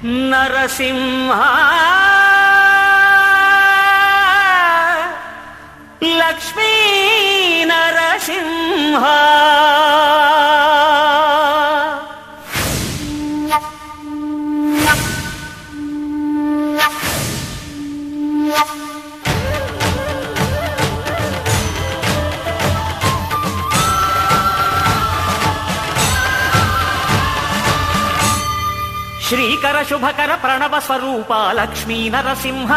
నరసింహ లక్ష్మీ నరసింహ శ్రీకర శుభకర ప్రణవ స్వరూప లక్ష్మీ నరసింహ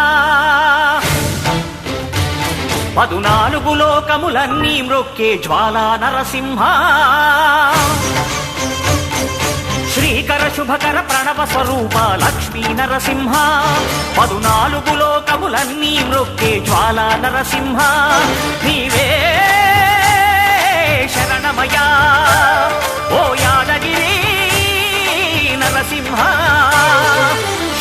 14 లోకములన్నీ మ్రొక్కే జ్వాలా నరసింహ శ్రీకర శుభకర ప్రణవ స్వరూప లక్ష్మీ నరసింహ 14 లోకములన్నీ మ్రొక్కే జ్వాలా నరసింహ నీవే శరణమయా ఓ యాదగిరి నరసింహ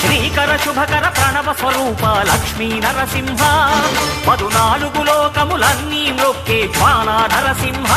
శ్రీకర శుభకర ప్రణవ స్వరూప లక్ష్మీ నరసింహ 14 లోకములన్నీ మ్రొక్కే జ్వాలా నరసింహ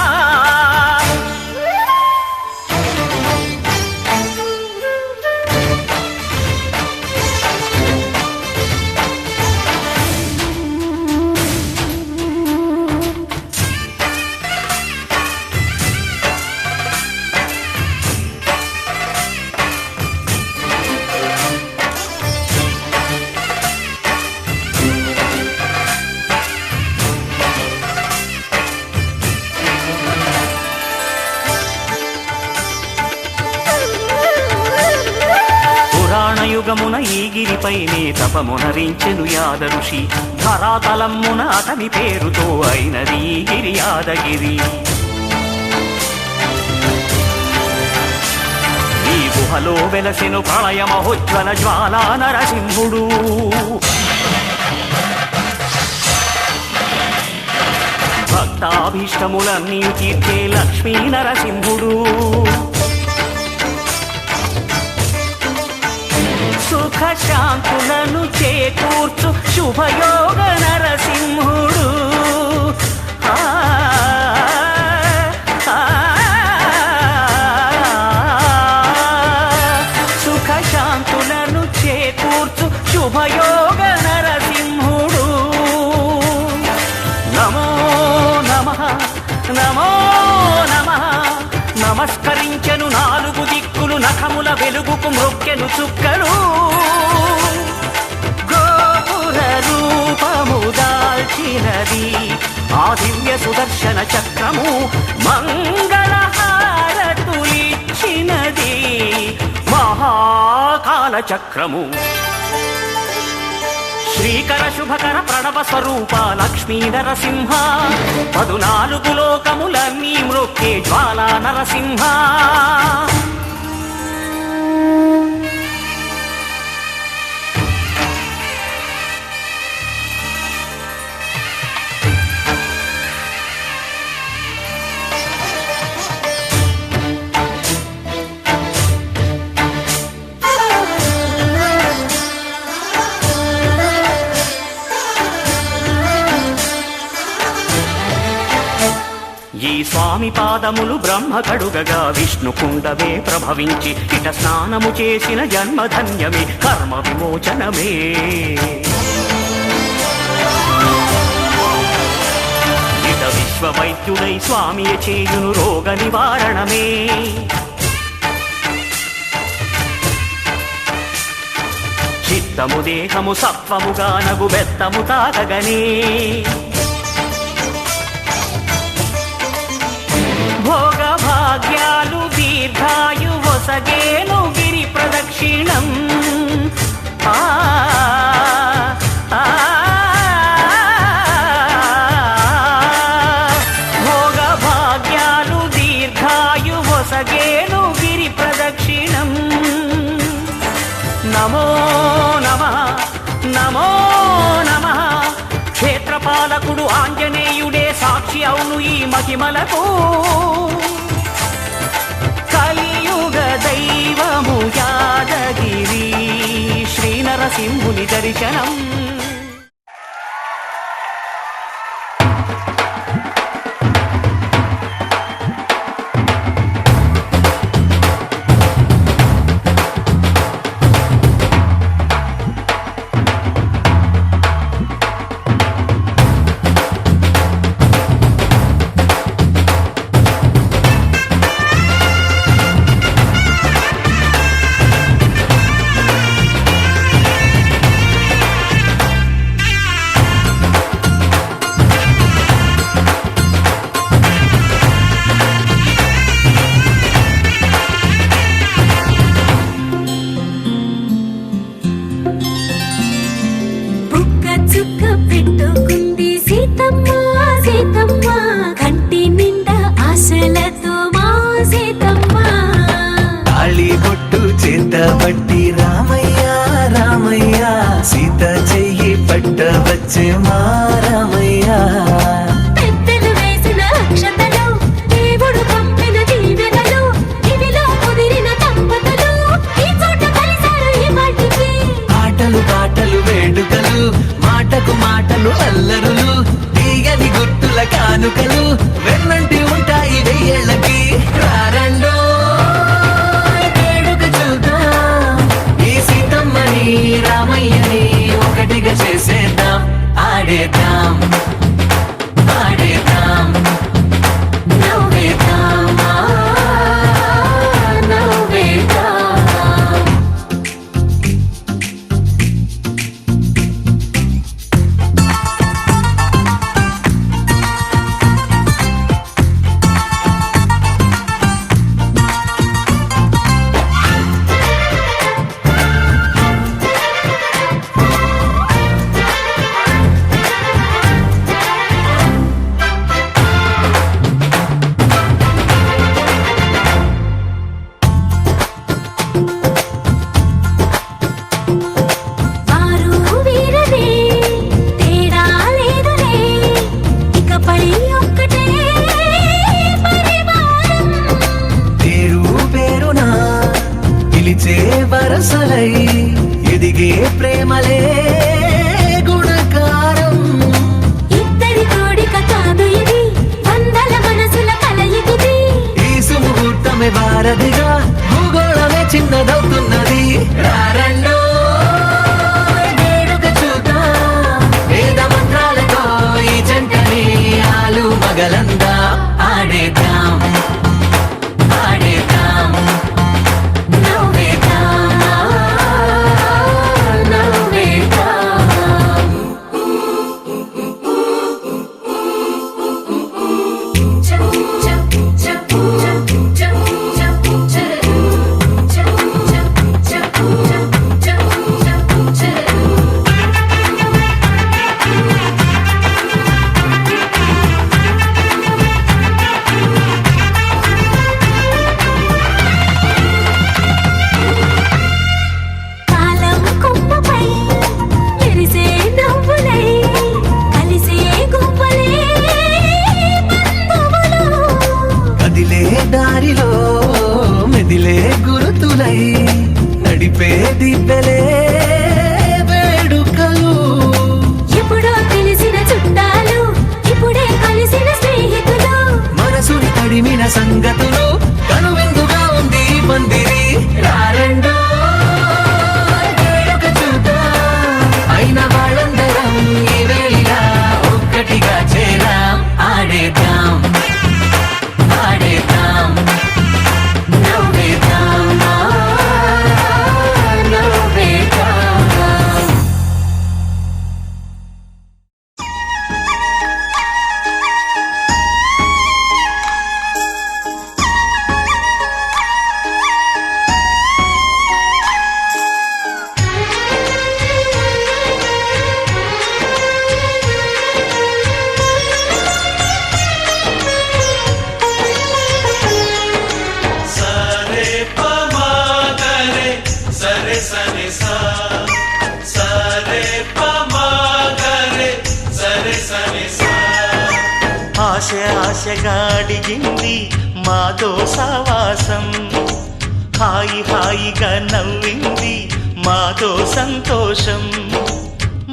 యుగమున ఈ గిరిపైనే తపమునరించెను యాద ఋషి ధరాతలమ్మున అతని పేరుతో అయినది ఈ గిరి యాదగిరి ఈ గుహలో వెలసెను ప్రళయ మహోజ్వల జ్వాలా నరసింహుడు భక్తాభీష్టములన్నీ తీర్చే లక్ష్మీ నరసింహుడు సుఖ శాంతులను చేకూర్చు శుభయోగ నరసింహుడు సుఖ శాంతులను చేకూర్చు శుభయోగ నరసింహుడు నమో నమః నమో నమః నమస్కరించెను 4 దిక్కులు నఖముల వెలుగుకు మ్రొక్కెను చుక్కలు గోపుర రూపము దాల్చినది ఆ దివ్య సుదర్శన చక్రము మంగళ హారతులిచ్చినది మహాకాల చక్రము శ్రీకర శుభకర ప్రణవ స్వరూప లక్ష్మీ నరసింహ 14 లోకములన్నీ మ్రొక్కే జ్వాలా నరసింహ ఈ స్వామి పాదములు బ్రహ్మ కడుగగా విష్ణు కుండవే ప్రభవించి ఇట స్నానము చేసిన జన్మధన్యమే కర్మ విమోచనమే ఇట విశ్వవైద్యుడై స్వామియ చేయును రోగ నివారణమే చిత్తము దేహము సత్వముగా నగు బెత్తము తాకగనే భోగ భాగ్యాలు దీర్ఘాయు వసగేను గిరి ప్రదక్షిణం భోగ భాగ్యాలు దీర్ఘాయు వసగేను గిరి ప్రదక్షిణం నమో నమః నమో నమః క్షేత్రపాలకుడు ఆంజనేయుడే సాక్షి అవును ఈ మహిమలకు కలియుగ దైవము యాదగిరి శ్రీ నరసింహుని దర్శనం పట్టబట్టి రామయ్య రామయ్య సీత చెయ్యి పట్టవచ్చే మా రామయ్య పెద్దలు వేసిన అక్షతలు దేవుడు పంపిన దీవెనలు ఇవిలో కుదిరిన దంపతులు ఈ చోట కలిశారు ఈ వాటికి ఆటలు పాటలు వేడుకలు మాటకు మాటలు అల్లరులు తీయని గుట్టుల కానుకలు వెన్నంటి ఉంటాయి వెయ్యేళ్ళకి రారండో వేడుక చూద్దాం ఈ సీతమ్మని రామయ్యని ఒకటిగా చేసేద్దాం ఆడేద్దాం ఆడేద్దాం నవ్వేద్దాం నవ్వేద్దాం వారు వీరనే తేడా లేదులే ఇకపై ఒక్కటే పరివారం పేరు పేరునా పిలిచే వరసలై ఎదిగే ప్రేమలే గుణకారం ఇద్దరి కోడిక కాదు ఇది వందల మనసుల కలయికిది ఈ సుముహూర్తమే వారధిగా భూగోళమే చిన్నదవుతున్నది రారండో వేడుక చూద్దాం వేద మంత్రాలతో ఈ జంటని ఆలు మగలందా ఆడేద్దాం ఆడేద్దాం నవ్వేద్దాం నవ్వేద్దాం కాలం కొమ్మపై మెరిసే నవ్వులై కలిసే గుంపలే బంధువులు కదిలే దారిలో మెదిలే గురుతులై నడిపే దిబ్బెలే వేడుకలు ఎప్పుడో తెలిసిన చుట్టాలు ఇప్పుడే కలిసిన స్నేహితులు మనసుని తడిమిన సంగతులు కనువిందుగా ఉంది ఈ పందిరి రారండో వేడుక చూద్దాం అయిన వాళ్ళందరం ఈ వేళ ఒక్కటిగా చేరాం ఆడేద్దాం ఆడేద్దాం నవ్వేద్దాం నవ్వేద్దాం సరే పమాగరే సరే సరే సా సరే పమాగరే సరే సరే సా ఆశ ఆశగా అడిగింది మాతో సావాసం హాయి హాయిగా నవ్వింది మాతో సంతోషం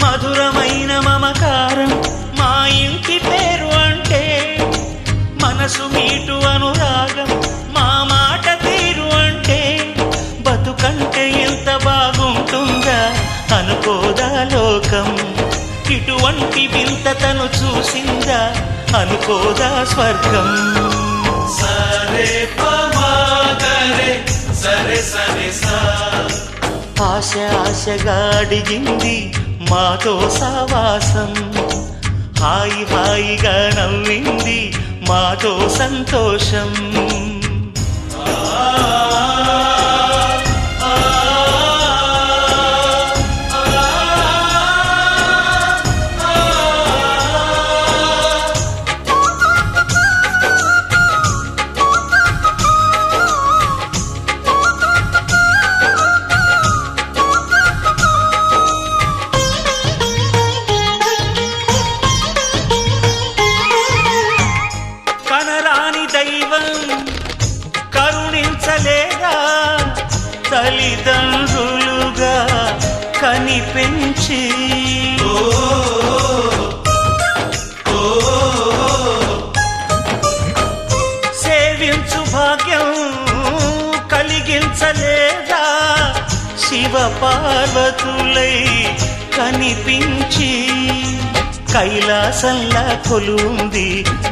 మధురమైన మమకారం మా ఇంటి పేరు అంటే మనసు మీటు అనురాగం మా మాట తీరు అంటే బతుకంటే ఎంత బాగుంటుందా అనుకోదా లోకం ఇటువంటి వింత తను చూసిందా అనుకోదా స్వర్గం సరే పమాగరే సరే సరే సా ఆశ ఆశగా అడిగింది మాతో సావాసం హాయి హాయిగా నవ్వింది మాతో సంతోషం కనిపించి సేవించు భాగ్యం కలిగించలేదా శివ పార్వతులై కనిపించి కైలాసంలా కొలుంది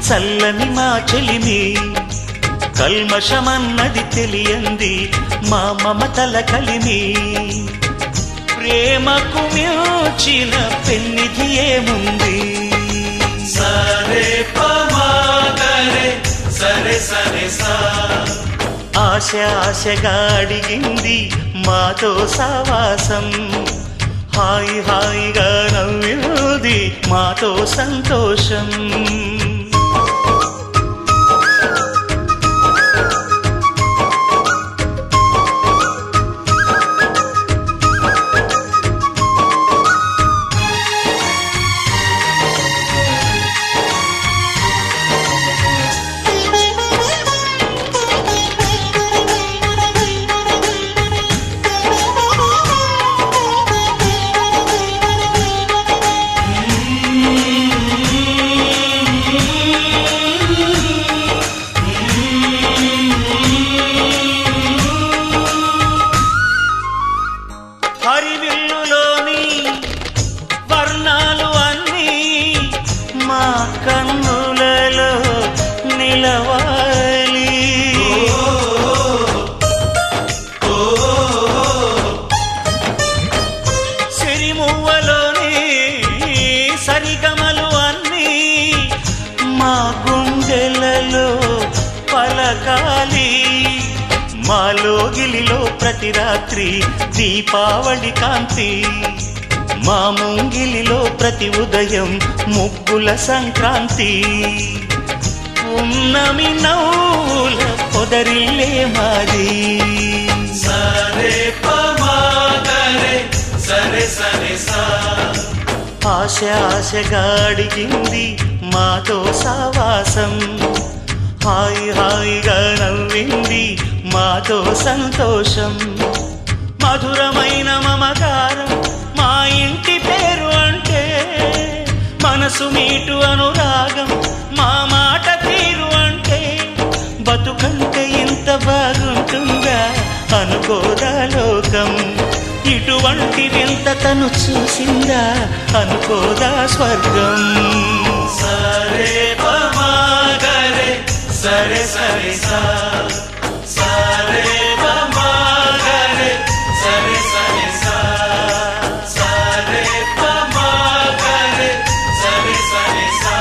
చల్లని మా చెలిమి కల్మషమన్నది తెలియంది మా మమతల కలిమి ప్రేమకు మించిన పెన్నిధి ఏముంది సరే పమాగరే సరే సరే సా ఆశ ఆశగా అడిగింది మాతో సావాసం హాయి హాయిగా నవ్వింది మాతో సంతోషం హరివిల్లులోని వర్ణాలు అన్నీ మా కన్నులలో నిలవాలి సిరిమువ్వలోని సరిగమలు అన్నీ మా గుండెలలో పలకాలి మాలోగిలిలో ప్రతి రాత్రి దీపావళి కాంతి మా ముంగిలిలో ప్రతి ఉదయం ముగ్గుల సంక్రాంతి ఉన్నమి నవ్వుల పొదరిల్లే మాది సరే పమాగరే సరే సరే సా ఆశ ఆశగా అడిగింది మాతో సావాసం హాయి హాయిగా నవ్వింది మాతో సంతోషం మధురమైన మమకారం మా ఇంటి పేరు అంటే మనసు మీటు అనురాగం మా మాట తీరు అంటే బతుకంటే ఇంత బాగుంటుందా అనుకోదా లోకం ఇటువంటి వింత తను చూసిందా అనుకోదా స్వర్గం సరే పమాగరే సరే సరే సా సరే పమాగరే సరే సరే సా సరే పమాగరే సరే సరే సా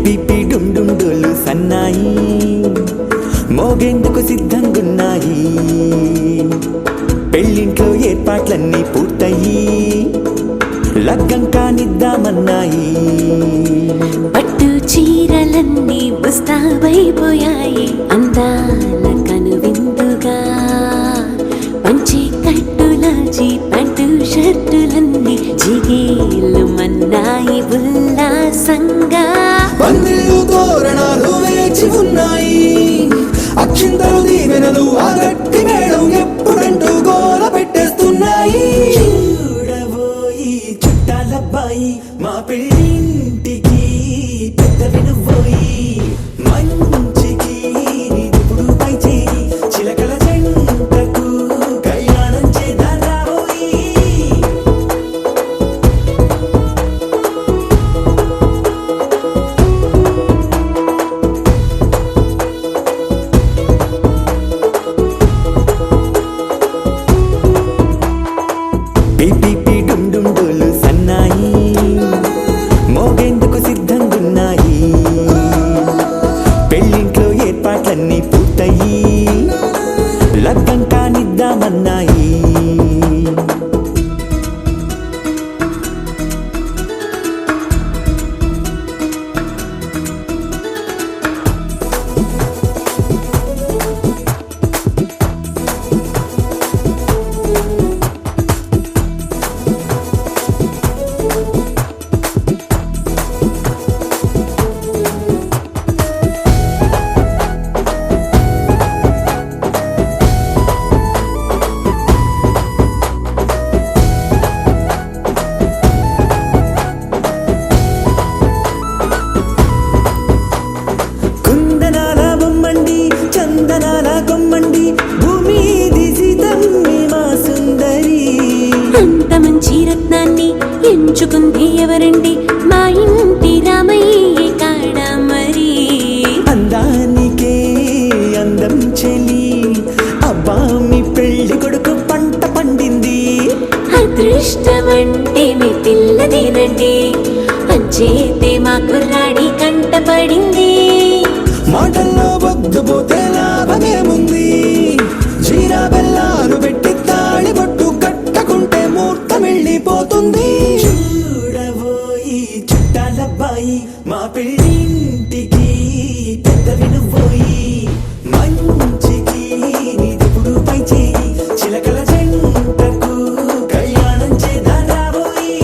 పిపి డుమ్ డుమ్ డోలు సన్నాయి మోగేందుకు సిద్ధంగున్నాయి పెళ్ళింట్లో ఏర్పాట్లన్నీ పూర్తయి లగ్గం కానిద్దామన్నాయి పట్టు చీరలన్నీ ముస్తాబైపోయాయి అందాల కనువిందుగా పంచి కట్టులాచి పంటు షర్టులన్నీ జిగేలు మన్నాయి ఉల్లాసంగా పందిళ్ళు తోరణాలు వేచి ఉన్నాయి అక్షింతలు దీవెనలు ఆ గట్టి మేడం ఎప్పుడంటూ గోల పెట్టేస్తున్నాయి చూడబోయి చుట్టాలబ్బాయి మా పెళ్ళింటికి పెద్ద వినుబోయి మంచికి ఇప్పుడు పై చేయి చిలకల జంటకు కళ్యాణం చేద్దాం రాబోయి అబ్బాయి మా పెళ్ళింటికి పెద్దవి నువ్వోయి మంచికి నీదిప్పుడు పై చేయి చిలకల జంటకు కళ్యాణం చేద్దాం రాబోయి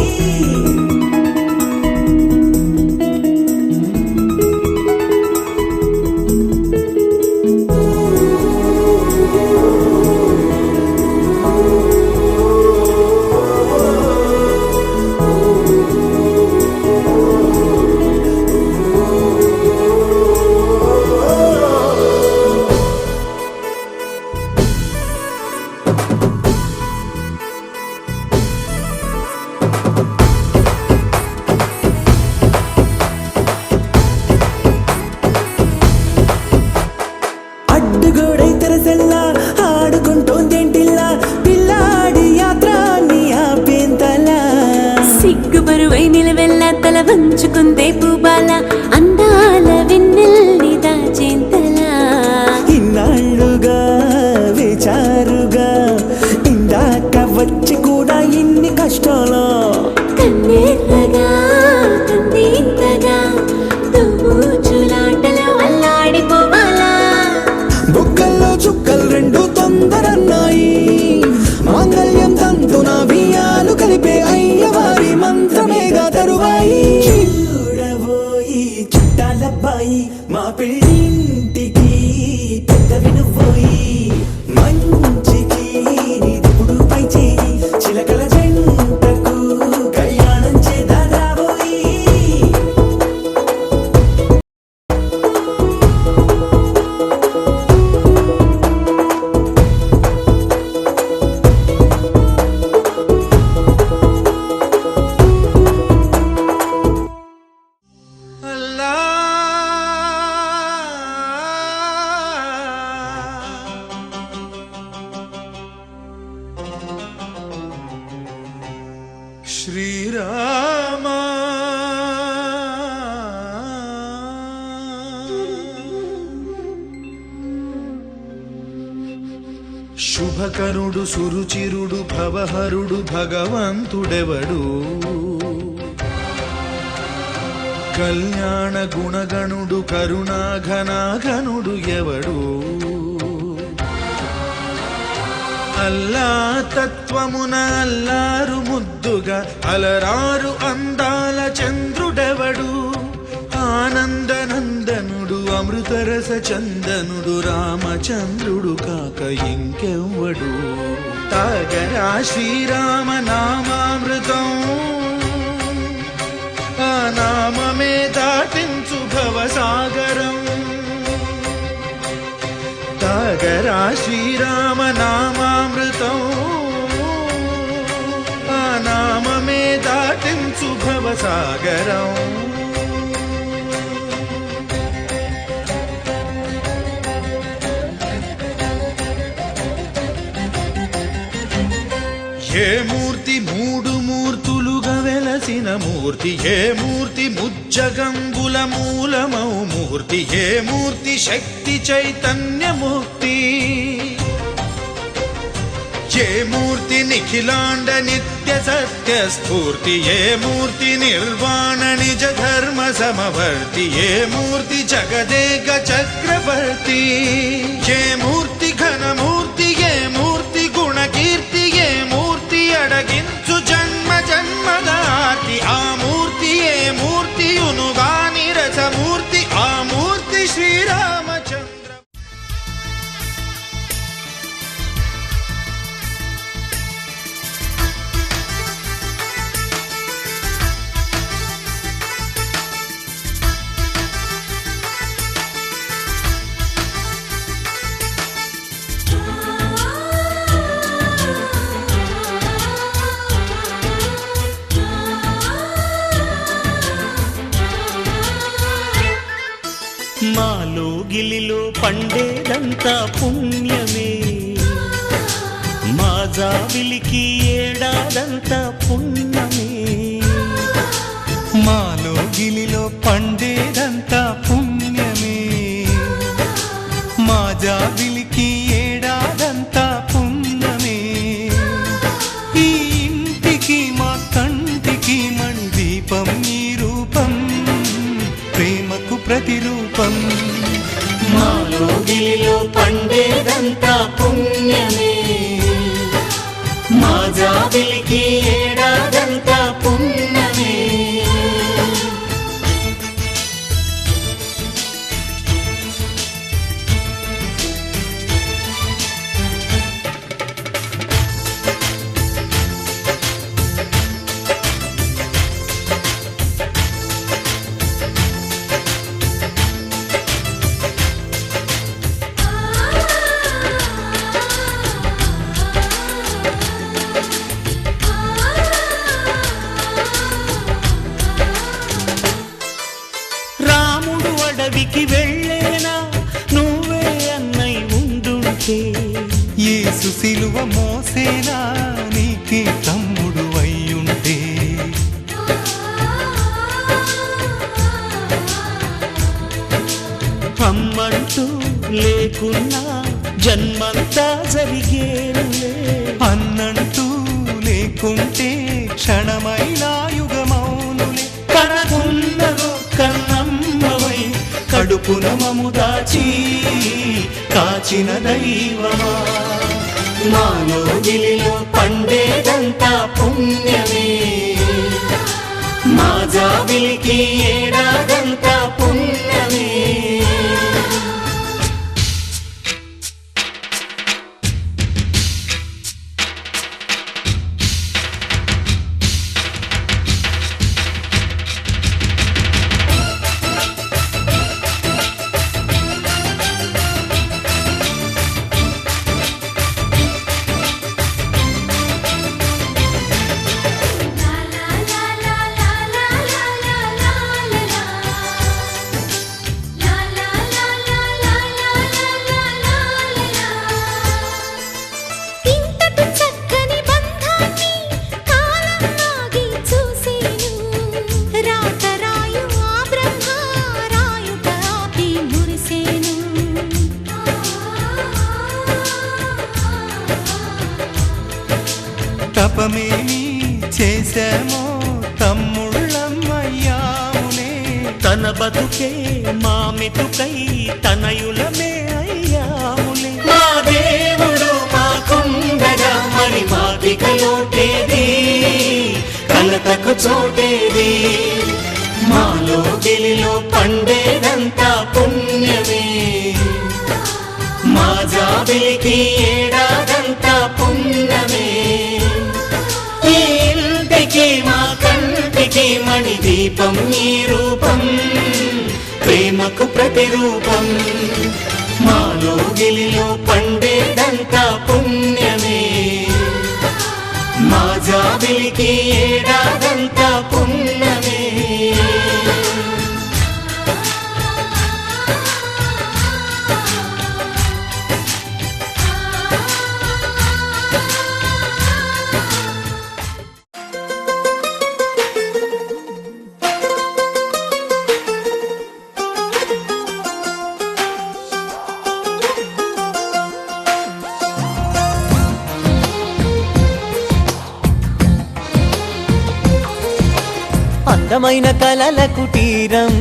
అడ్డుగోడై తెరసెల్లా ఆడుకుంటోందేంటిల్లా పిల్లాడి యాత్ర నీ ఆపేంతలా సిగ్గు బరువై నిలవెల్లా తల వంచుకుందే పూబాల అందాల వెన్నెల్ని దాచేంతలా ఇన్నాళ్ళుగా వేచారుగా ఇందాక వచ్చి కూడా ఇన్ని కష్టాలా కన్నెర్రగా కందింతగా తుమ్ముచులాటలో అల్లాడిపోవాలా బుక్కల్లో చుక్కలు రెండు తొందరన్నాయి మాంగళ్యం తంతున బియ్యాలు కలిపే అయ్యవారి మంత్రమేగా తరువాయి చూడబోయి చుట్టాలబ్బాయి మా పెళ్ళింటికి పెద్దవి నువ్వోయి మంచికి నీదిప్పుడు పై చేయి చిలకల జంటకు కళ్యాణం చేద్దాం రాబోయి శ్రీరామ శుభకరుడు సురుచిరుడు భవహరుడు భగవంతుడెవడు కళ్యాణ గుణగణుడు కరుణాఘనాఘనుడు ఎవడు అల్లా తత్వమున అల్లారు ముద్దుగా అలరారు అందాల చంద్రుడెవడు ఆనందనందనుడు అమృతరస చందనుడు రామచంద్రుడు కాక ఇంకెవ్వడు తాగరా శ్రీరామ నామామృతం ఆ నామమే దాటించు భవసాగరం తాగరా శ్రీరామ నామామృతం ఆ నామమే దాటించు భవసాగరం ఏ మూర్తి మూడు మూర్తులుగా వెలసిన మూర్తి ఏ మూర్తి ముజ్జగంబుల మూలమౌ మూర్తి ఏ మూర్తి శక్తి చైతన్యముక్తి ఏ మూర్తి నిఖిలాండ నిత్య సత్య స్ఫూర్తి ఏ మూర్తి నిర్వాణ నిజ ధర్మ సమవర్తి ఏ మూర్తి జగదేక చక్రవర్తి ఏ మూర్తి ఘనమూర్తి ఏ మూర్తి గుణకీర్తి ఏ మూర్తి అడగించు జన్మ జన్మదాతి ఆ మూర్తి ఏ మూర్తి ఉనుగాని రసమూర్తి ఆ మూర్తి శ్రీరామచంద్ర మాలో గిలిలో పండేదంతా పుణ్యమే మా జాబిలికి ఏడాదంతా పుణ్యమే మాలో గిలిలో పండేదంతా పుణ్యమే మా జాబిలికి ఏడాదంతా పుణ్యమే ఈ ఇంటికి మా కంటికి మణి దీపం ఈ రూపం ప్రతిరూపం. మాలో గిలిలో పండేదంతా పుణ్యమే, మా జాబిలికి ఏడాదంతా పుణ్యమే. రాముడు అడవికి వెళ్ళేనా నువ్వే అన్నై ఉండుంటే, యేసు సిలువ మోసేనా నీకే తమ్ముడు అయ్యుంటే. అమ్మంటూ లేకున్నా జన్మంతా జరిగేనులే. అన్నంటూ లేకుంటే క్షణమైనా యుగమౌనులే. కనకున్నదో కన్నమ్మవై కడుపున మము దాచి కాచిన దైవమా. మాలో గిలిలో పండేదంతా పుణ్యమే, మా జాబిలికి ఏడాదంతా పుణ్యమే. ఇంతటి చక్కని బంధాన్ని కాలం ఆగి చూసేను. రాతరాయు ఆ బ్రహ్మ రాయుట ఆపి మురిసేను. తపమేమి చేశామో తమ్ముళ్ళమ్మయ్యాములే. తన బతుకే మా మెతుకై తనయులమే అయ్యాములే. మా దేవుడు మాకుండగా మరి మాకిక లోటేది, కలతకు చోటేది. మాలో గిలిలో పండేదంతా పుణ్యమే, మా జాబిలికి ఏడాదంతా పుణ్యమే. ఈ ఇంటికి మా కంటికి మణి దీపం ఈ రూపం, ప్రేమకు ప్రతిరూపం. మాలో గిలిలో పండేదంతా పుణ్యమే, మా జాబిలికి ఏడాదంతా పుణ్యమే. అందమైన కలల కుటీరం,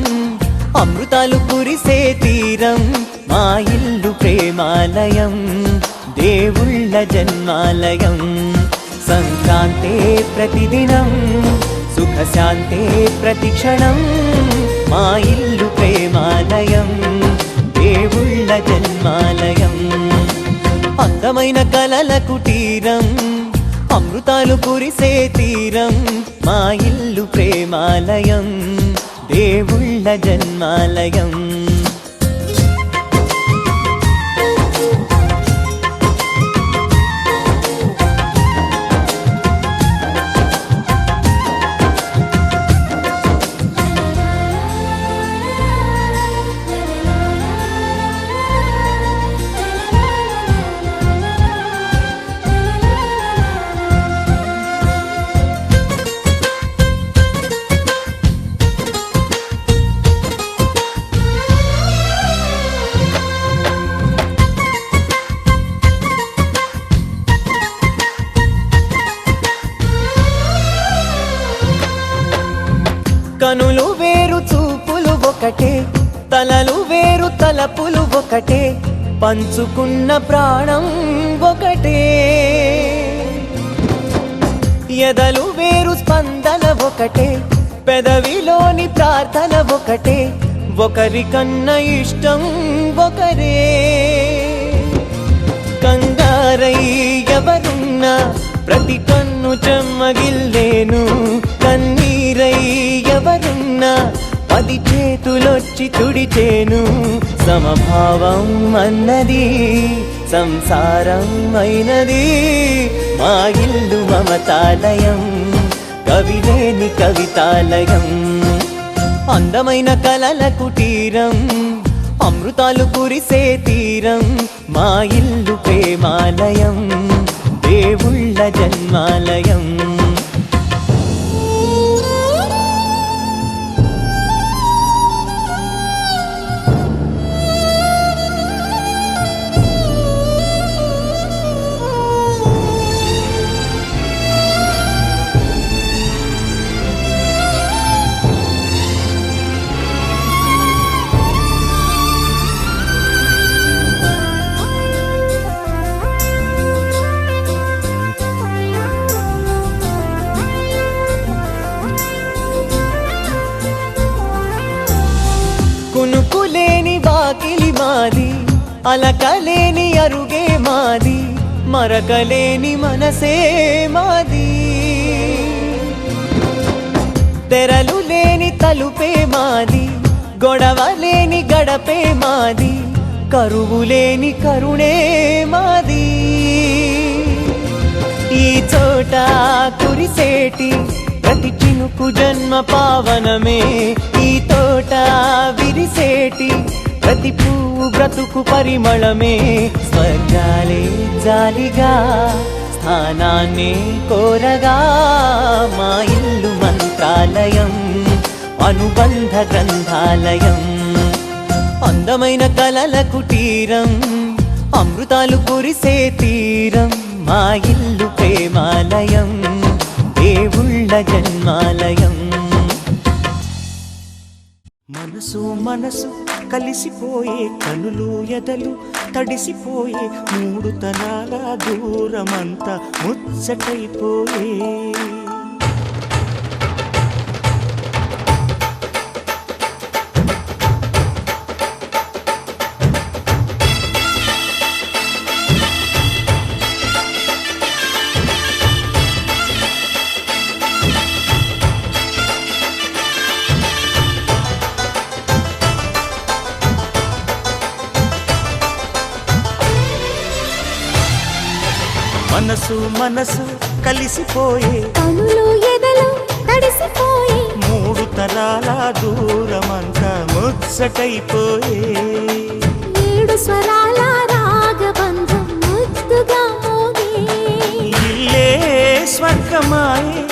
అమృతాలు కురిసే తీరం, మా ఇల్లు ప్రేమాలయం, దేవుళ్ళ జన్మాలయం. సంక్రాంతే ప్రతిదినం, సుఖశాంతే ప్రతిక్షణం, మా ఇల్లు ప్రేమాలయం, దేవుళ్ళ జన్మాలయం. అందమైన కలల కుటీరం, అమృతాలు కురిసే తీరం, మా ఇల్లు ప్రేమాలయం, దేవుళ్ళ జన్మాలయం. కనులు వేరు చూపులు ఒకటే, కలలు వేరు తలపులు ఒకటే, పంచుకున్న ప్రాణం ఒకటే. ఎదలు వేరు స్పందన ఒకటే, పెదవిలోని ప్రార్థన ఒకటే, ఒకరికన్నా ఇష్టం ఒకరే. కంగారై ఎవరున్నా ప్రతి కన్ను చెమ్మగిల్లేను, కన్నీరై ఎవరున్నా 10 చేతులొచ్చి తుడిచేను. సమభావం అన్నది సంసారం అయినది, మా ఇల్లు మమతాలయం, కవిలేని కవితాలయం. అందమైన కలల కుటీరం, అమృతాలు కురిసే తీరం, మా ఇల్లు ప్రేమాలయం, దేవుళ్ళ జన్మాలయం. కునుకులేని వాకిలి మాది, అలకలేని అరుగే మాది, మరకలేని మనసే మాది. తెరలు లేని తలుపే మాది, గొడవలేని గడపే మాది, కరువులేని కరుణే మాది. ఈ చోట కురిసేటి ప్రతి చినుకు జన్మ పావనమే, ఈ తోట విరిసేటి ప్రతి పువ్వు బ్రతుకు పరిమళమే. స్వర్గాలే జాలిగా స్థానాన్ని కోరగా, మా ఇల్లు మంత్రాలయం, అనుబంధ గ్రంథాలయం. అందమైన కలల కుటీరం, అమృతాలు కురిసే తీరం, మా ఇల్లు ప్రేమాలయం, దేవుళ్ళ జన్మాలయం. మనసు మనసు కలిసిపోయే, కనులు ఎదలు తడిసిపోయే, 3 తరాల దూరమంతా ముచ్చటైపోయే. మనసు మనసు కలిసిపోయే, కనులు ఎదలు తడిసిపోయి, 3 తరాల దూరమంతా ముచ్చటైపోయే. 7 స్వరాల రాగబంధం ముద్దుగా మోగే. ఇల్లే స్వర్గమాయే,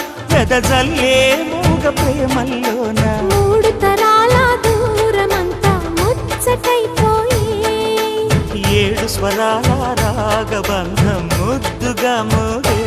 ఎదజల్లే మూగ ప్రేమల్లోన, 3 తరాల దూరమంతా ముచ్చటైపోయి. 7 స్వరాల రాగబంధం ముద్దుగా మోగే.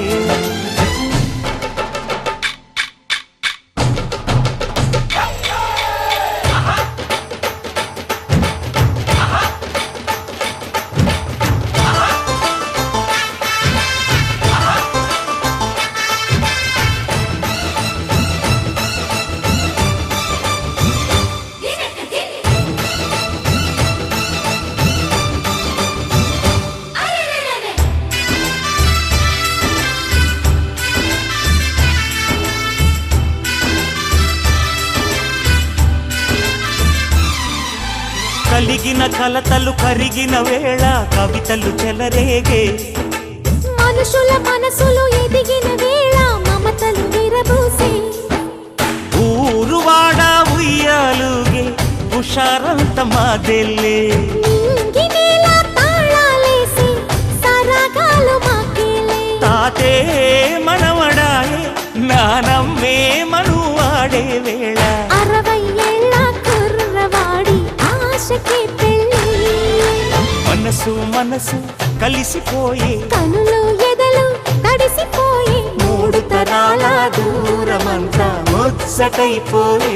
కలిగిన కలతలు కరిగిన వేళ, కవితలు చెలరేగే. మనుషుల మనసులు ఎదిగిన వేళ, మమతలు విరబూసే. ఊరువాడ ఉయ్యాలుగే, హుషారంత మాదెల్లే. నింగినేల తాళాలేసి, సరాగాలు మాకేలే. తాతే మనవడాయే, నానమ్మే మనువాడే వేళ. 60 ఏళ్ళ కుర్రవాడి ఆశకే పెళ్ళి. మనసు మనసు కలిసిపోయే, కనులు ఎదలు తడిసిపోయి, 3 తరాల దూరమంతా ముచ్చటైపోయే.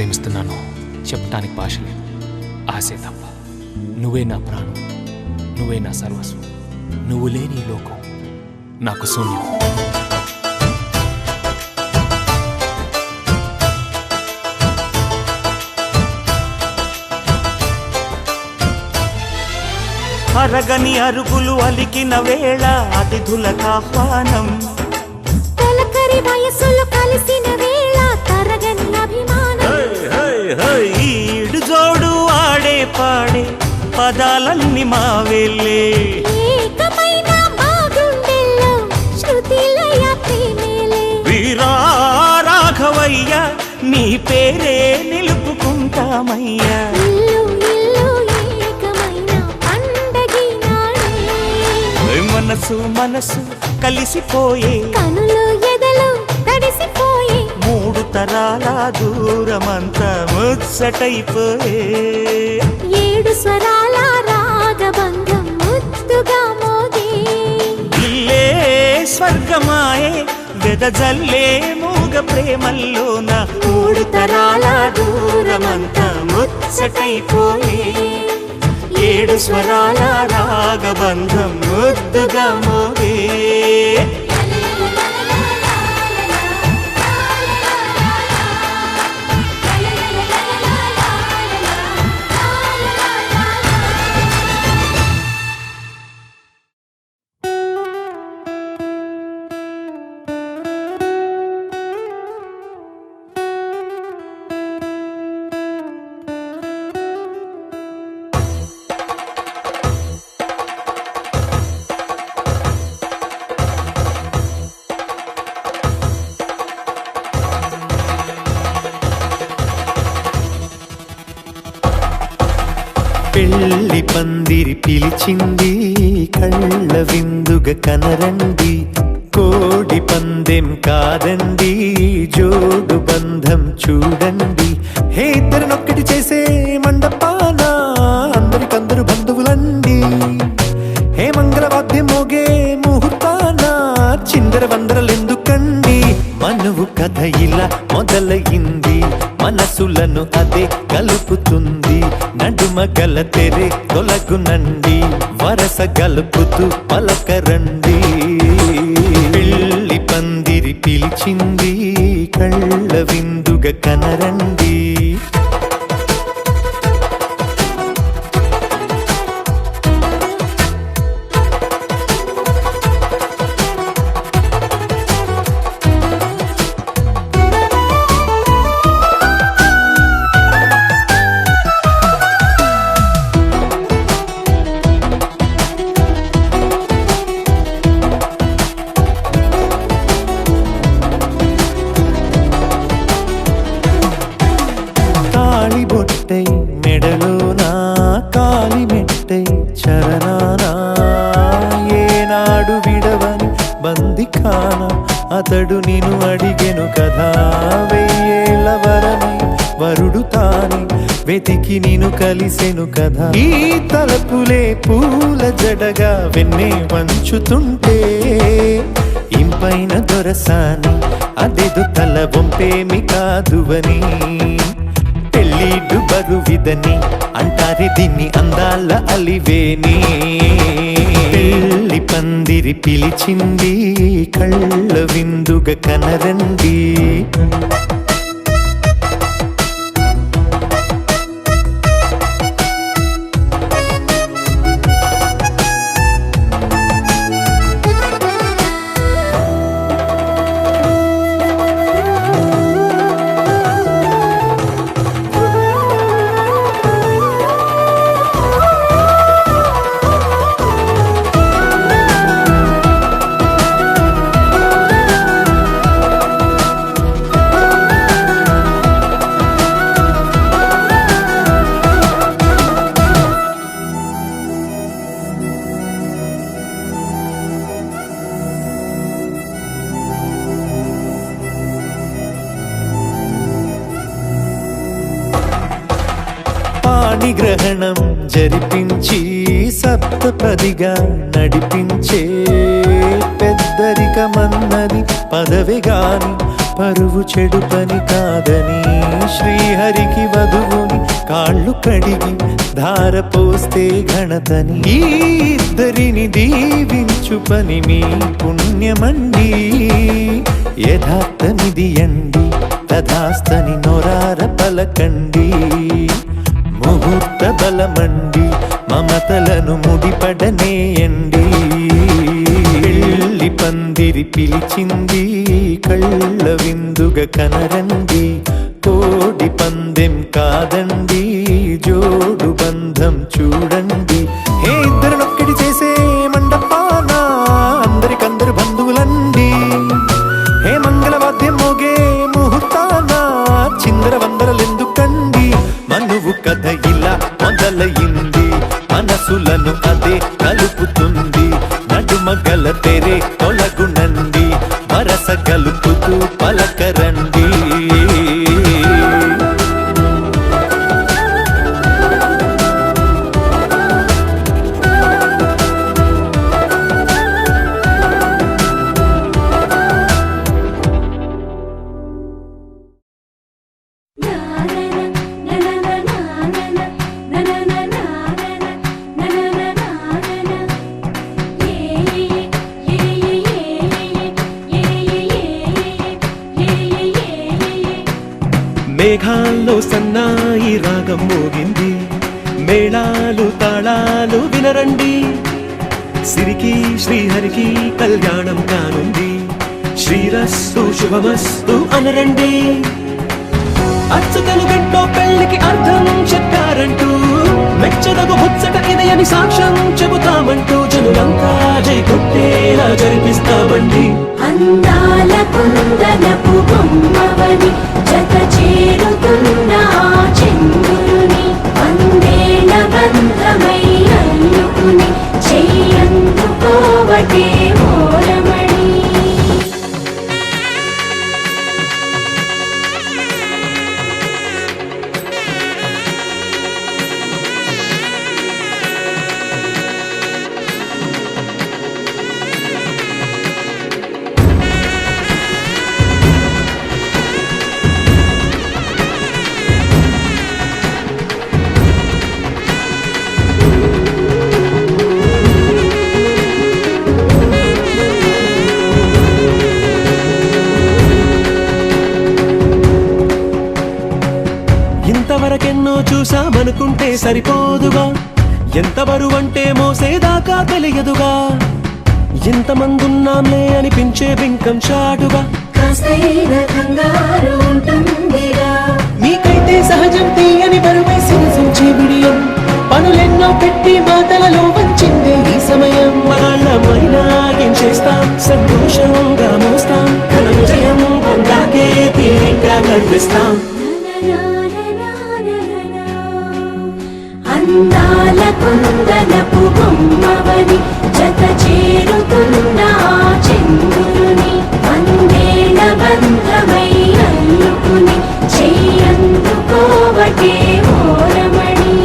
ప్రేమిస్తున్నానో చెప్పటానికి భాష లేదు. ఆశే తప్ప. నువ్వే నా ప్రాణం, నువ్వే నా సర్వస్వం. నువ్వు లేని ఈ లోకం నాకు శూన్యం. అరగని అరుగులు అలికిన వేళ అతిథులకు ఆహ్వానం. తొలకరి వయసులు కలిసిన వేళ తరగని అభిమానం. ఈడు జోడు ఆడే పాడే పదాలన్నీ మావేలే. ఏకమైన మా గుండెల్లో శృతిలయ ప్రేమేలే. వీరా రాఘవయ్య నీ పేరే నిలుపుకుంటామయ్యా. ఇల్లు ఇల్లు ఏకమైన పండగి నాడే. మనసు మనసు కలిసిపోయే, కనులు ఎదలు తడిసిపోయే. మూడు తరాల దూరమంతా ముచ్చటైపోయే. ఏడు స్వరాల రాగబంధం ముద్దుగా మోగే. ఇల్లే స్వర్గమాయే వెదజల్లే మూగ ప్రేమల్లోన మూడు తరాల దూరమంతా ముచ్చటైపోయే. ఏడు స్వరాల రాగబంధం ముద్దుగా మోగే. పెళ్లి పందిరి పిలిచింది, కళ్ళ విందుగ కనరండి. కోడి పందెం కాదండి, జోడు బంధం చూడండి. హే ఇద్దరినొక్కటి చేసే మండపాన అందరికందరు బంధువులండి. హే మంగళవాద్యం మోగే ముహూర్తాన చిందర వందరలెందుకండి. మనువు కథ ఇలా మొదలయింది, మనసులను అదే కలుపుతుంది. నడుమ గల తెరే తొలగునండి, వరస గలుపుతూ పలకరండి. పెళ్లి పందిరి పిలిచింది, కళ్ళ విందుగ కనరండి. బొట్టై మెడలోనా కాలి మెట్టై చరణానా. ఏనాడు విడవని బందిఖాన అతడు నిన్ను అడిగెను కదా. వెయ్యేళ్ళ వరమై వరుడు తానే వెతికి నిన్ను కలిసెను కదా. ఈ తలపులే పూల జడగా వెన్నే వంచుతుంటే ఇంపైన దొరసాని అదేదో తల వంపేమి కాదువని. పెళ్ళిడు బరువిదని అంటారే దీన్ని అందాల అలివేని. పెళ్లి పందిరి పిలిచింది, కళ్ళ విందుగ కనరండి. పాణిగ్రహణం జరిపించి సప్తపదిగా నడిపించే పెద్దరికమన్నది పదవి గాని పరువు చెడు పని కాదని శ్రీహరికి వధువుని కాళ్ళు కడిగి ధార పోస్తే ఘనతని ఈ ఇద్దరిని దీవించు పని మీ పుణ్యమండి యథార్థమిది అండి తథాస్తని నొరార పలకండి ముహూర్త బలమండి మమతలను ముడిపడనేయండి పెళ్లి పందిరి పిలిచింది కళ్ళ విందుగ కనరండి కోడి పందెం కాదండి జోడు బంధం చూడండి హే ఇద్దరినొక్కటి చేసే మండపాన అందరికందరు బంధువులండి హే మంగళవాద్యం మోగే ముహూర్తాన చిందర వందరలెందుకండి మనువు కథ ఇలా మొదలయింది మనసులను అదే కలుపుతుంది నడుమగల తెరే తొలగునండి వరస కలుపుతూ పలకరండి మేఘాల్లో సన్నాయి రాగం మోగింది మేళాలు తాళాలు వినరండి సిరికి శ్రీహరికి కళ్యాణం కానుంది శ్రీరస్తు శుభమస్తు అనరండి అచ్చతలు గంటో పెళ్లికి అర్థం చెప్పారంటూ మెచ్చదగు ముచ్చట ఇది అని సాక్ష్యం చెబుతామంటూ జనులంతా జై కొట్టేలా జరిపిస్తామండి అందాల కుందనపు బొమ్మవని జత చేరుతున్న చంద్రుని వందేళ్ల బంధమై అల్లుకుని చెయ్యందుకోవటే మోరమణి ఇంతవరకెన్నో చూసామనుకుంటే సరిపోదుగా ఎంత బరువంటే మోసేదాకా తెలియదుగా ఇంతమందున్నాంలే అనిపించే బింకం చాటుగా మీకైతే సహజం తీయని బరువై సిరిసించే బిడియం పనులెన్నో పెట్టి మాటలలో వంచిందే ఈ సమయం మగాళ్ళమైనా ఏం చేస్తాం సంతోషంగా మోస్తాం ఘన విజయం పొందాకే తీరిగ్గా కనిపిస్తాం అందాల కుందనపు బొమ్మవని జత చేరుతున్న చంద్రుని వందేళ్ల బంధమై అల్లుకుని చెయ్యందుకోవటే మోరమణి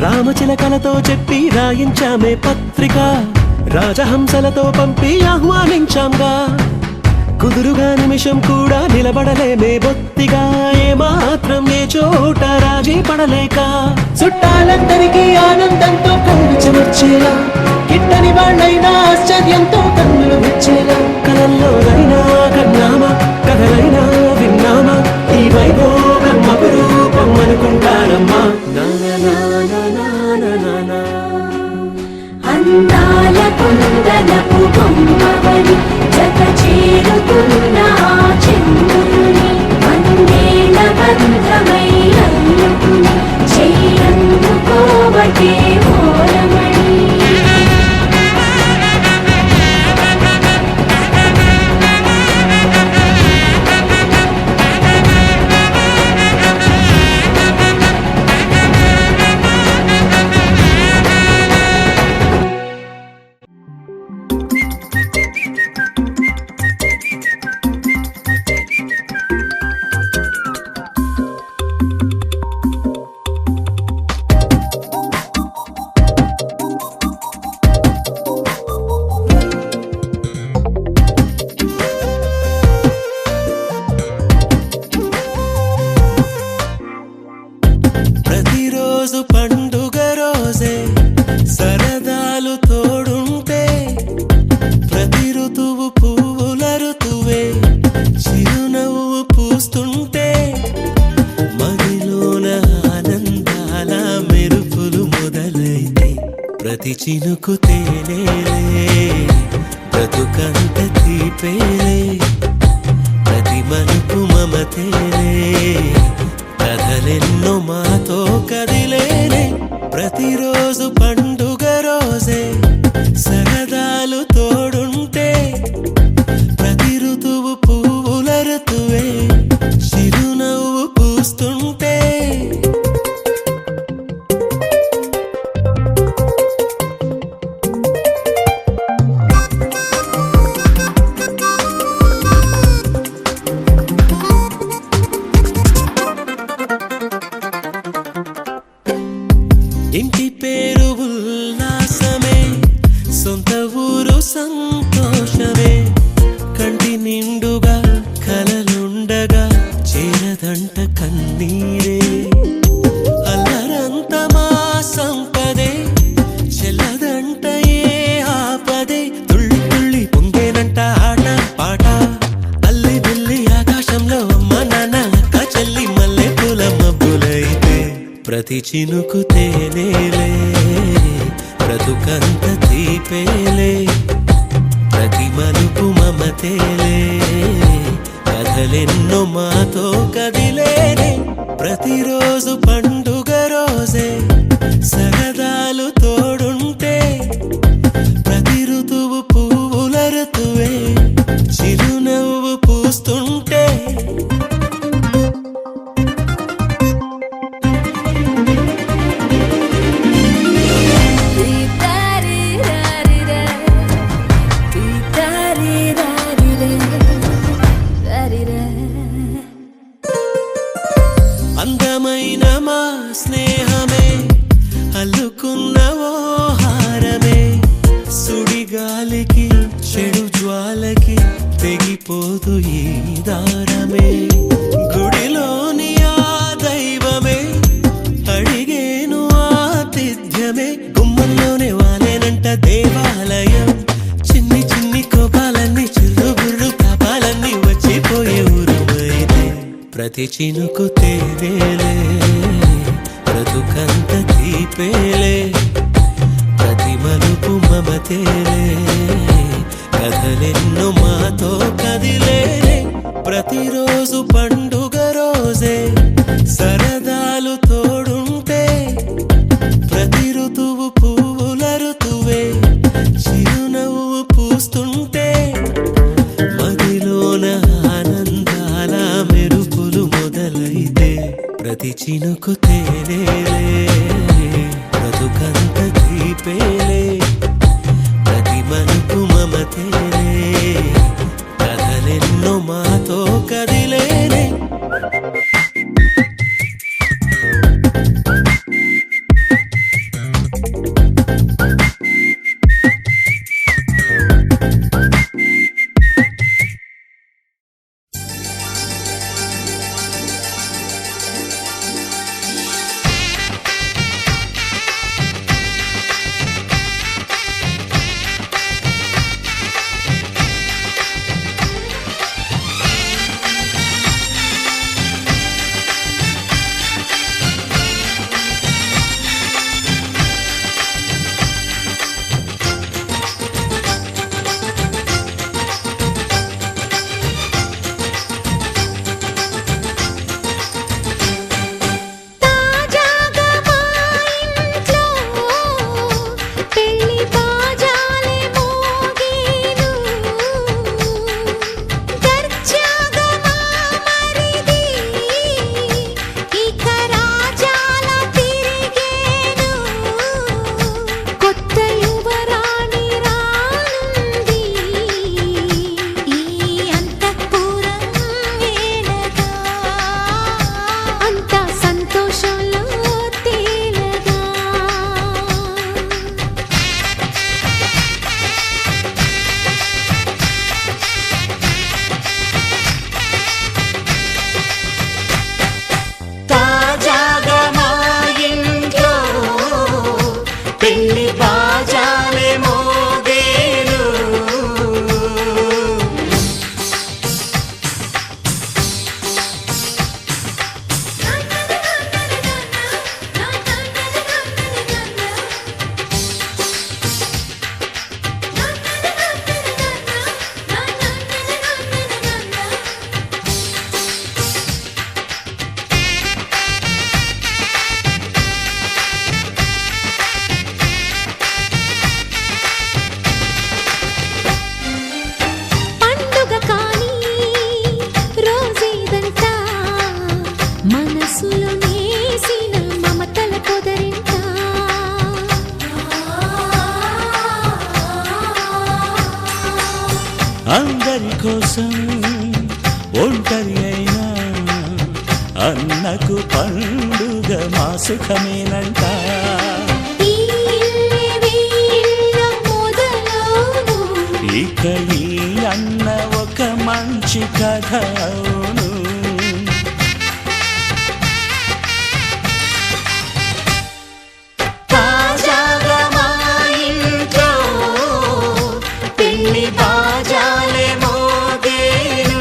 రామచిలకలతో చెప్పి రాయించామే పత్రిక రాజహంసలతో పంపి ఆహ్వానించాంగా కుదురుగా నిమిషం కూడా నిలబడలేమే బొత్తిగా ఏమాత్రం ఏ చోట రాజీ పడలేక చుట్టాలందరికీ ఆనందంతో కళ్ళు చెమర్చేలా గిట్టని వాళ్ళైనా ఆశ్చర్యంతో కన్నులు వచ్చేలా కలల్లోనైనా కన్నామా కథలైనా విన్నామా ఈ వైభోగం అపురూపం అనుకుంటానమ్మా అందాల కుందనపు బొమ్మవని జత చేరుతున్న చంద్రుని వందేళ్ల బంధమై అల్లుకుని చెయ్యందుకోవటే మోరమణి ప్రతిరోజు పండుగ రోజే సరదాలు తోడుంటే ప్రతి ఋతువు పువ్వుల ఋతువే చిరునవ్వు పూస్తుంటే మదిలోన ఆనందాల మెరుపులు మొదలైతే ప్రతి చినుకు తేనేలే బ్రతుకంత తీపేలే ప్రతి మలుపు మమతేలే కథలెన్నో మాతో కదిలేలే ప్రతిరోజు పండుగ రోజే సరదాలు తోడుంటే ప్రతి ఋతువు పువ్వుల ఋతువే చిరునవ్వు పూస్తుంటే ఇంటి పేరు ఉల్లాసమే సొంత ఊరు సంతోషమే కంటి నిండుగా కలలుండగా చేరదంట కన్నీరే అల్లరంత మా సంపదే చెల్లదంట ఏ ఆపదే తుళ్ళి తుళ్ళి పొంగేనంట ఆట పాట అల్లి బిల్లి ఆకాశంలో అమ్మ నాన్న అక్క చెల్లి మల్లె పూల మబ్బులైతే ప్రతి చినుకు తేనేలే బ్రతుకంత తీపేలే ప్రతి మలుపు మమతేలే కథలెన్నో మాతో కదిలేనే ప్రతిరోజు పండుగ రోజే సరదాలు తోడుంటే ప్రతి ఋతువు పువ్వుల ఋతువే చిరునవ్వు పూస్తుంటే అందమైన మా స్నేహమే అల్లుకున్న ఓ హారమే సుడిగాలికి చెడు జ్వాలకి తెగిపోదు ఈ దారమే గుడిలోని ఆ దైవమే అడిగేను ఆతిథ్యమే గుమ్మంలోనే వాలేనంట దేవాలయం చిన్ని చిన్ని కోపాలన్నీ చిల్లు బుర్రు తాపాలన్నీ వచ్చిపోయే ఊరుమైతే ప్రతి చినుకు తేనేలే బ్రతుకంత తీపేలే ప్రతి మలుపు మమతేలే కథలెన్నో మాతో కదిలేలే ప్రతిరోజు పండుగ రోజే సరదాలు తోడుంటే ప్రతి ఋతువు పువ్వుల ఋతువే చిరునవ్వు పూస్తుంటే మదిలోన ఆనందాల మెరుపులు మొదలైతే ప్రతి చినుకు తేనేలే బ్రతుకంత తీపేలే ప్రతి మలుపు మమతేలే కథలెన్నో మాతో కదిలేలే కోసం ఒంటరి అయినా అన్నకు పండుగ మా సుఖమేనంట. ఇక ఈ అన్న ఒక మంచి కథ అవును. తాజాగా మా ఇంట్లో పెళ్లి బాజాలే మోగేను.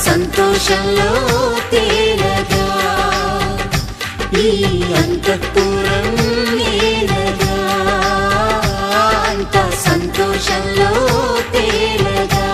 సంతోషంలో తేలగా ఈ అంతఃపురం నేలగా, అంత సంతోషంలో తేలగా.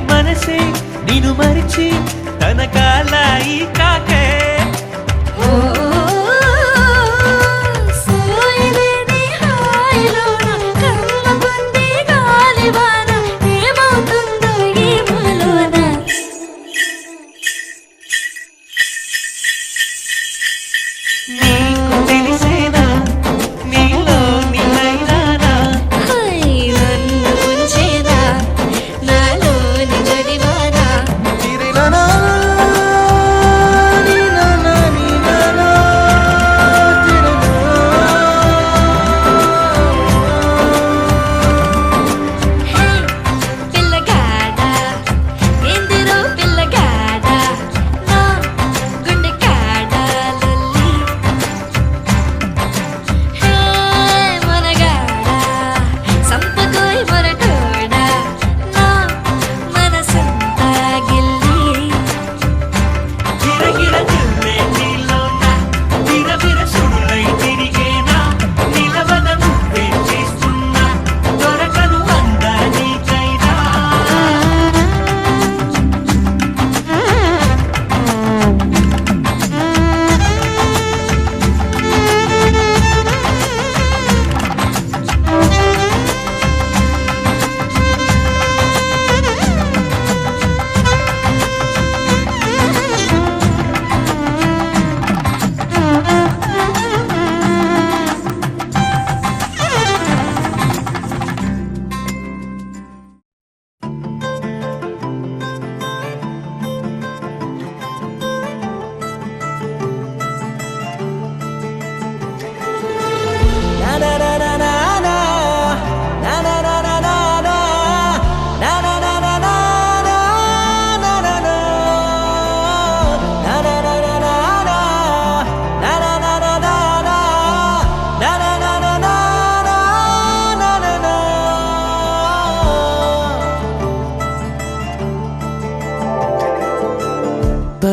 మనసే నిను మరిచి తన కాలాయి కాకే.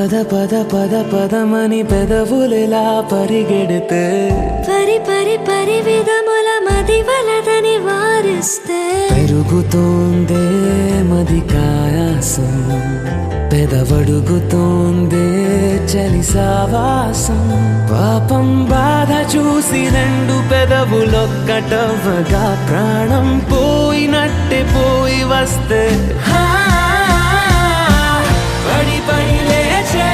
పద పద పద పదమని పెదవులెలా పరిగెడితే పరి పరి పరి విధముల మది వలదని వారిస్తే పెరుగుతోందే మది కాయాసం పెదవడుగుతోందే చలి సావాసం పాపం బాధ చూసి రెండు పెదవులొక్కటవ్వగా ప్రాణం పోయినట్టే పోయి వస్తే పడి పడి లేచే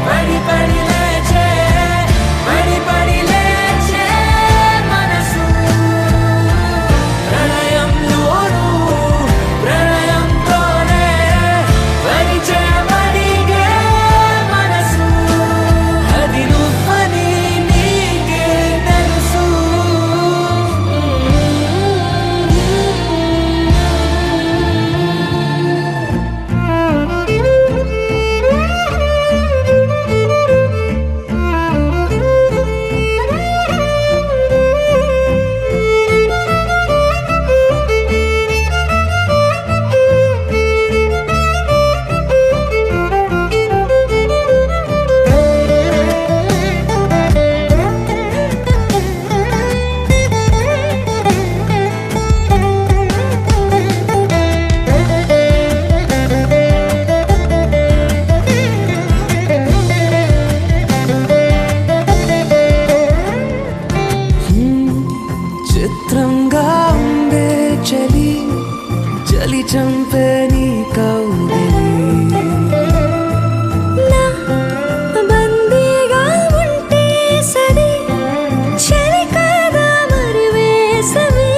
పడి పడి లేచే పడి పడి లేచే మనసు ప్రణయంలోను ప్రణయంతోనే పరిచయమడిగే మనసు అది నువ్వని నీకే తెలుసు చిత్రంగా ఉండే చలి చలి చంపే నీ కౌగిలి నా బందీగా ఉంటే సరి చలి కాదా మరి వేసవి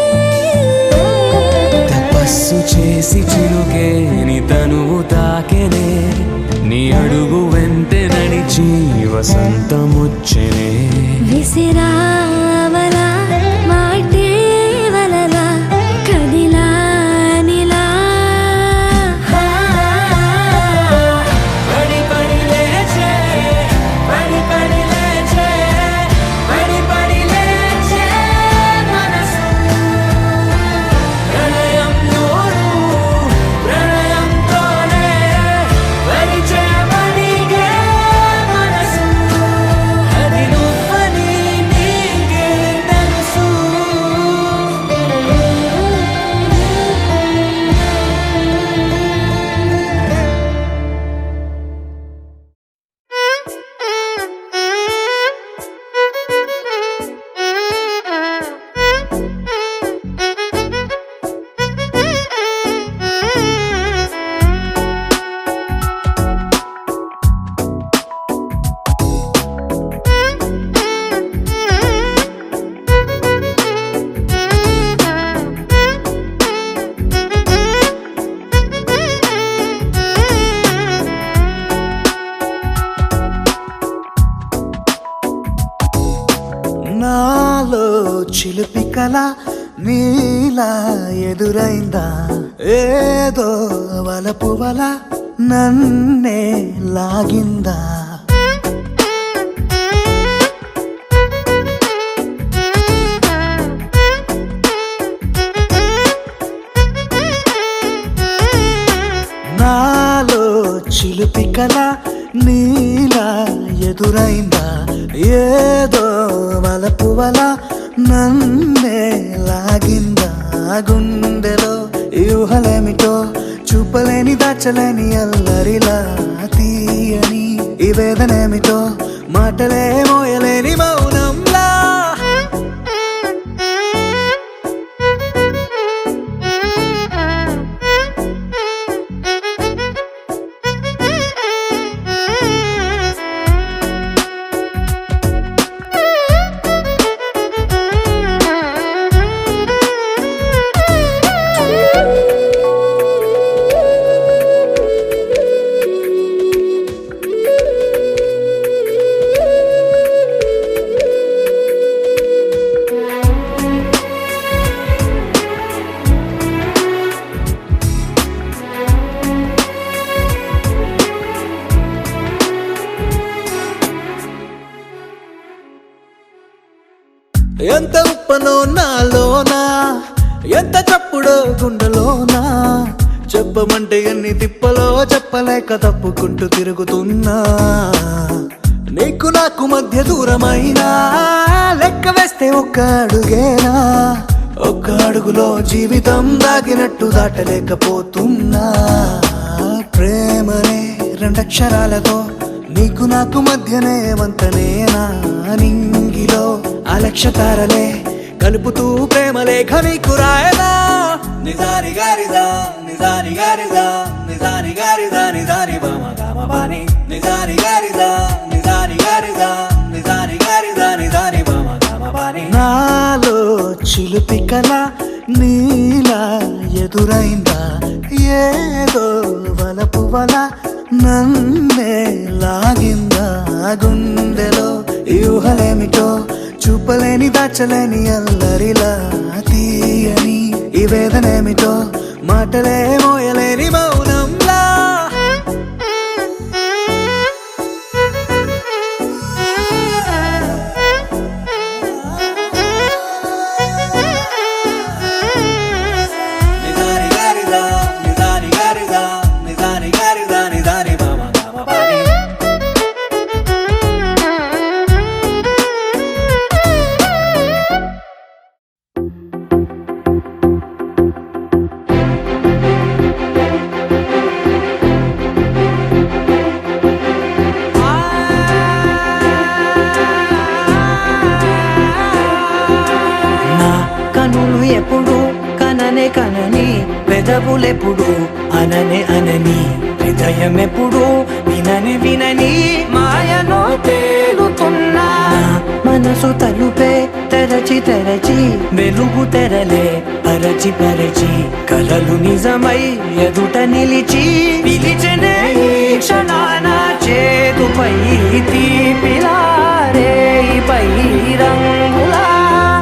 తపస్సు చేసి చిరుకేని తనువు తాకెనే నీ అడుగు వెంటే నడిచి వసంతముచ్చెనే విసిరావలా మాటే వలలా కదిలా నిలా పడి పడి లేచే పడి పడి లేచే పడి పడి లేచే మనసు ప్రణయంలోను ప్రణయంతోనే పరిచయమడిగే మనసు అది నువ్వని నీకే తెలుసు నాలో చిలిపి కల నీలా ఎదురైందా ఏదో వలపు వల నన్నే లాగిందా నాలో చిలిపి కల నీలా ఎదురైందా ఏదో వలపు వల నన్నే లాగిందా గుండెలో ఊహలేమిటో చూపలేని దాచలేని అల్లరిలా తీయని ఈ వేదనేమిటో మాటలే మోయలేని మౌనంలా ఎంత ఉప్పనో నాలోనా ఎంత చప్పుడో గుండెలోనా చెప్పమంటే ఎన్ని తిప్పలో చెప్పలేక తప్పుకుంటూ తిరుగుతున్నా నీకు నాకు మధ్య దూరమైనా లెక్క వేస్తే ఒక్క అడుగేనా ఒక్క అడుగులో జీవితం దాగినట్టు దాటలేకపోతున్నా ప్రేమనే రెండక్షరాలతో నీకు నాకు మధ్యనే వంతనేనా నింగిలో అలక్షతారలే కలుపుతూ ప్రేమ లేఖ నీకు రాయనా నిజారి గారిదా నిజారి గారిదా నిజారి గారిదా నిజారి బామ గామ బాని నిజారి గారిదా నిజారి గారిదా నిజారి గారిదా నిజారి బామ గామ బాని నాలో చిలుపి కల నీలా ఎదురైందా ఏదో వలపు వల నన్నే లాగిందా గుండెలో యూహలేమిటో చూపలేని దాచలేని అల్లరిలా తీయని ఈ వేదనేమిటో మాటలే మోయలేని మౌనంలా నిజారి గారిదా నిజారి గారిదా నిజారి గారిదా నిజారి బామ గామ బాని నా కనులు ఎప్పుడు కననే కనని పెదవులెప్పుడు అననే అనని హృదయం ఎప్పుడు వినని వినని మాయలో తేలుతున్నా మనసు తలుపే తెరచి తెరచి వెలుగు తెరలే పరచి పరచి కలలు నిజమై ఎదుట నిలిచి పిలిచనే ఈ క్షణాన చేతుపై తీపిలారే పై రంగులా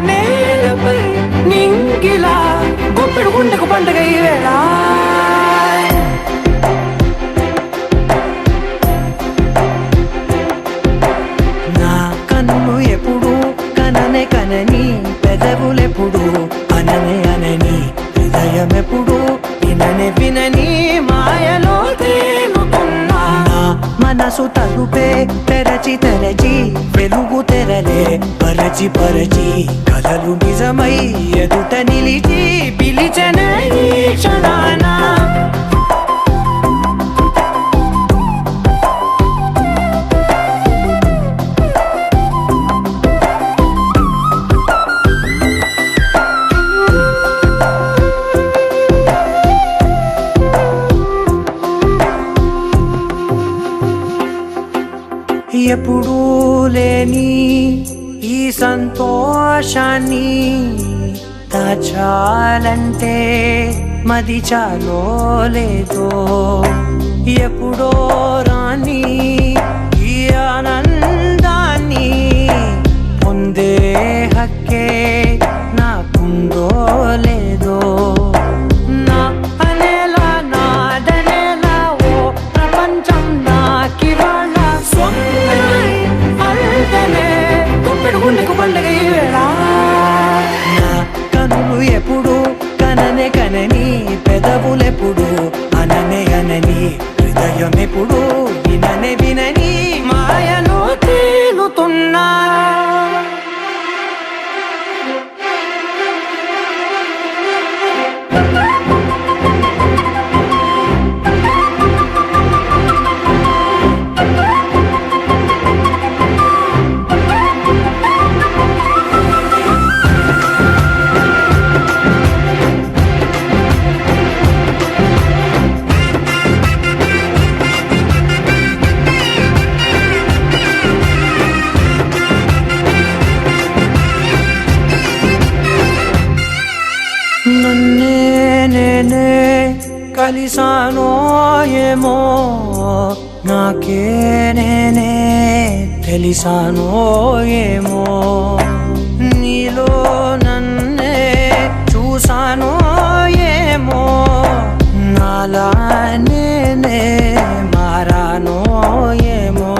నేలపై నింగిలా గొప్పెడు గుండెకు పండుగ ఈ వేళ నా కన్ను ఎప్పుడు కననే కనని పెదవులెప్పుడు అననే అనని హృదయం ఎప్పుడు విననే వినని మాయలో తేలుతున్నా నా మనసు తలుపే తెరచి తెరచి వెలుగు తెరలే పరచి పరచి కలలు నిజమై ఎదుట నిలిచి పిలిచనే ఈ క్షణాన ఎప్పుడూ లేని ఈ సంతోషాన్ని దాచాలంటే మది చాలో లేదో ఎప్పుడో రాని ఈ ఆనందాన్ని పొందే హక్కే నాకుందో లేదో నా అనేలా నాదనేలా ఓ ప్రపంచం నాకివాళ అల్దనే గుప్పెడు గుండెకు పండుగ ఈ వేళ నా కనులు ఎప్పుడు కననే కనని పెదవులెప్పుడు అననే అనని హృదయం ఎప్పుడు విననే వినని మాయలో తేలుతున్నా నన్నే నేనే కలిసానో ఏమో నాకే నేనే తెలిసానో ఏమో నీలో నన్నే చూసానో ఏమో నాలా నేనే మారానో ఏమో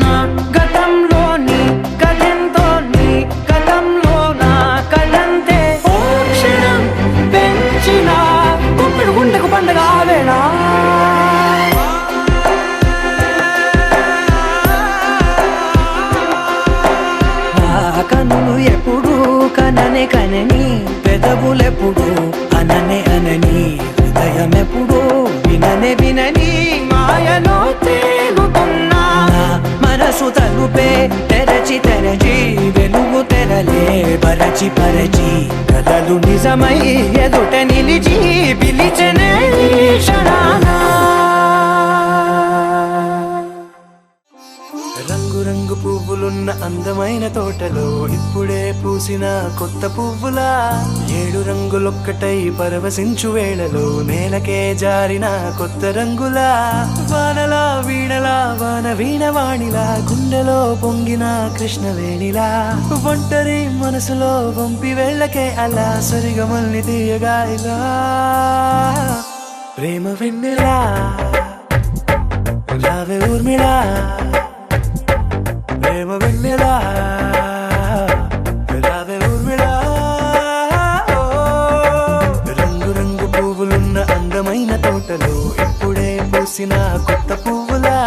నా గతంలోని కథంతో నీ గతంలో నా కథంతే ఓ క్షణం పెంచిన గుప్పెడు గుండెకు పెదవులెప్పుడు అననే అనని హృదయమెప్పుడు విననే వినని మాయలో తేలుతున్నా మనసు తలుపే తెరచి తెరచి వెలుగు తెరలే పరచి పరచి కథలు నిజమై ఎదుట నిలిచి పిలిచెనే క్షణానా రంగు పువ్వులున్న అందమైన తోటలో ఇప్పుడే పూసిన కొత్త పువ్వులా 7 రంగులొక్కటై పరవశించు వేళలో నేలకే జారిన కొత్త రంగులా వానలా వీణలా వాన వీణవాణిలా గుండెలో పొంగిన కృష్ణవేణిలా ఒంటరి మనసులో పంపి వెళ్ళకే అలా సరిగమల్ని తీయగా ఇలా ప్రేమ వెన్నెలా రావే ఊర్మిళా ప్రేమ వెన్నెలా రావే ఊర్మిళా రంగు రంగు పువ్వులున్న అందమైన తోటలో ఇప్పుడే పూసిన కొత్త పువ్వులా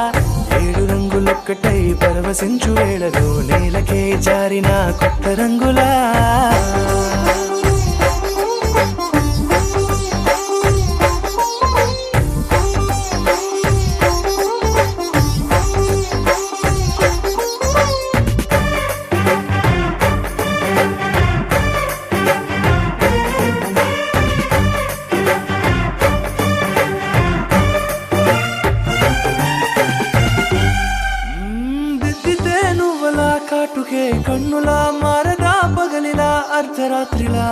7 రంగులొక్కటై పరవశించు వేళలో నేలకే జారిన కొత్త రంగులా కాటుకే కన్నులా మారగా పగలిలా అర్ధరాత్రిలా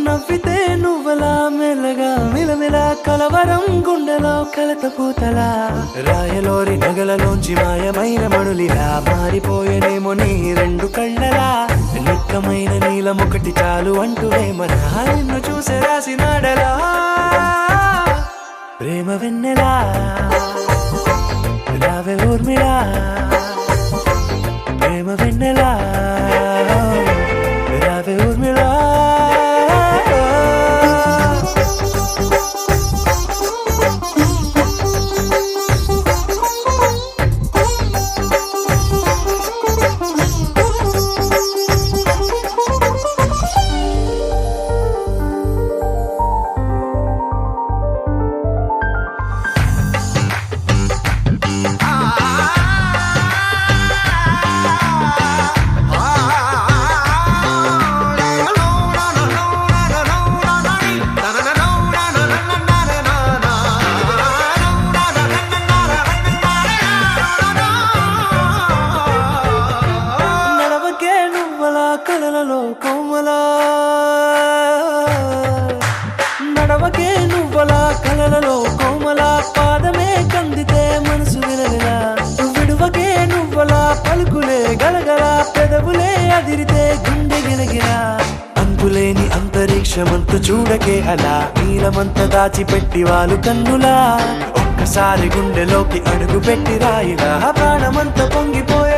నవ్వితే నువ్వలా మెల్లగా మిలమిలా కలవరం గుండెలో కలతపూతలా రాయలోరి నగలలోంచి మాయమైన మణులిలా మారిపోయేనేమో నీ 2 కళ్ళలా నిక్కమైన నీలమొకటి చాలు అంటూ వేమన నిన్ను చూసే రాసినాడలా ప్రేమ వెన్నెలా రావే ఊర్మిళా ప్రేమ వెన్నెలా రావే ఊర్మిళా కళలలో కోమలా నడవకే నువ్వలా కళలలో కోమలా పాదమే కందితే మనసు విలవిలా విడువకే నువ్వలా పలుకులే గలగల పెదవులే అదిరితే గుండె గిలగిలా అంతులేని అంతరిక్షమంతు చూడకే అలా నీలమంత దాచిపెట్టి వాళ్ళు కన్నులా ఒక్కసారి గుండెలోకి అడుగు పెట్టి రాయిలా ప్రాణమంత పొంగిపోయే